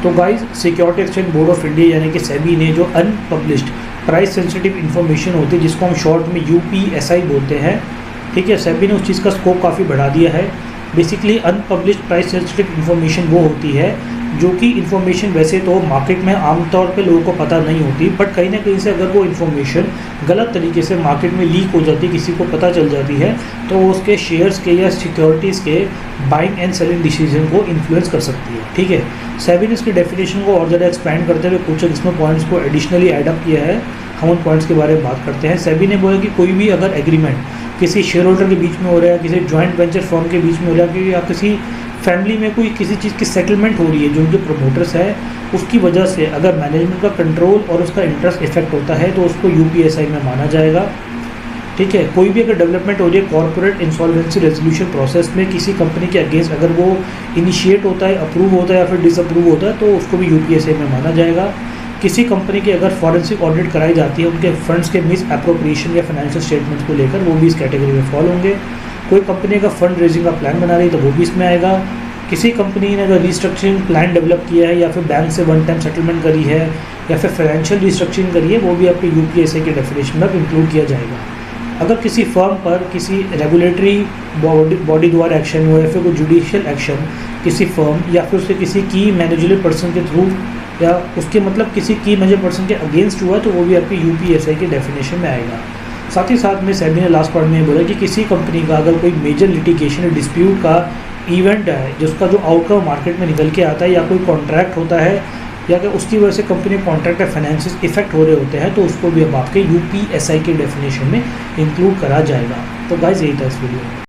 तो guys security exchange board of India यानी कि सेबी ने जो अनपब्लिश्ड प्राइस सेंसिटिव इन्फॉर्मेशन होती है जिसको हम शॉर्ट में यूपीएसआई बोलते हैं, ठीक है, सेबी ने उस चीज़ का स्कोप काफ़ी बढ़ा दिया है। Basically unpublished price sensitive information वो होती है जो कि इन्फॉर्मेशन वैसे तो मार्केट में आमतौर पे लोगों को पता नहीं होती, बट कहीं ना कहीं से अगर वो इन्फॉर्मेशन गलत तरीके से मार्केट में लीक हो जाती है, किसी को पता चल जाती है, तो वो उसके शेयर्स के या सिक्योरिटीज़ के बाइंग एंड सेलिंग डिसीजन को इन्फ्लुएंस कर सकती है, ठीक है। सेबी ने इसकी डेफिनेशन को और ज़्यादा एक्सपैंड करते हुए कुछ इसमें पॉइंट्स को एडिशनली एडअप किया है। हम उन पॉइंट्स के बारे में बात करते हैं। सेबी ने बोला कि कोई भी अगर एग्रीमेंट किसी शेयर होल्डर के बीच में हो रहा है, किसी जॉइंट वेंचर फर्म के बीच में हो रहा है, या किसी फैमिली में कोई किसी चीज़ की सेटलमेंट हो रही है, जो उनके प्रमोटर्स है उसकी वजह से अगर मैनेजमेंट का कंट्रोल और उसका इंटरेस्ट इफेक्ट होता है तो उसको यूपीएसआई में माना जाएगा, ठीक है। कोई भी अगर डेवलपमेंट हो रही है कॉर्पोरेट इंसॉल्वेंसी रेजोल्यूशन प्रोसेस में किसी कंपनी के अगेंस्ट, अगर वो इनिशिएट होता है, अप्रूव होता है या फिर डिसअप्रूव होता है, तो उसको भी यूपीएसआई में माना जाएगा। किसी कंपनी की अगर फॉरेंसिक ऑडिट कराई जाती है उनके फंड्स के मिस एप्रोप्रिएशन या फाइनेंशियल स्टेटमेंट्स को लेकर, वो भी इस कैटेगरी में फॉल होंगे। कोई कंपनी का फंड रेजिंग का प्लान बना रही है तो वो भी इसमें आएगा। किसी कंपनी ने अगर रिस्ट्रक्चरिंग प्लान डेवलप किया है या फिर बैंक से वन टाइम सेटलमेंट करी है या फिर फाइनेंशियल रिस्ट्रक्चरिंग करी है, वो भी आपके यूपीएसआई के डेफिनेशन में इंक्लूड किया जाएगा। अगर किसी फर्म पर किसी रेगुलेटरी बॉडी द्वारा एक्शन हुआ या फिर कोई जुडिशियल एक्शन किसी फर्म या फिर उसके किसी की मैनेजरल पर्सन के थ्रू या उसके मतलब किसी की मैनेजर पर्सन के अगेंस्ट हुआ, तो वो भी आपके यूपीएसआई के डेफिनेशन में आएगा। साथ ही साथ में सेबी ने लास्ट पार्ट में बोला कि किसी कंपनी का अगर कोई मेजर लिटिगेशन या डिस्प्यूट का इवेंट है जिसका जो आउटकम मार्केट में निकल के आता है, या कोई कॉन्ट्रैक्ट होता है या कि उसकी वजह से कंपनी कॉन्ट्रैक्ट या फाइनेंशियल इफेक्ट हो रहे होते हैं, तो उसको भी अब आपके यूपीएसआई के डेफिनेशन में इंक्लूड करा जाएगा। तो गाइस यही था इस वीडियो में।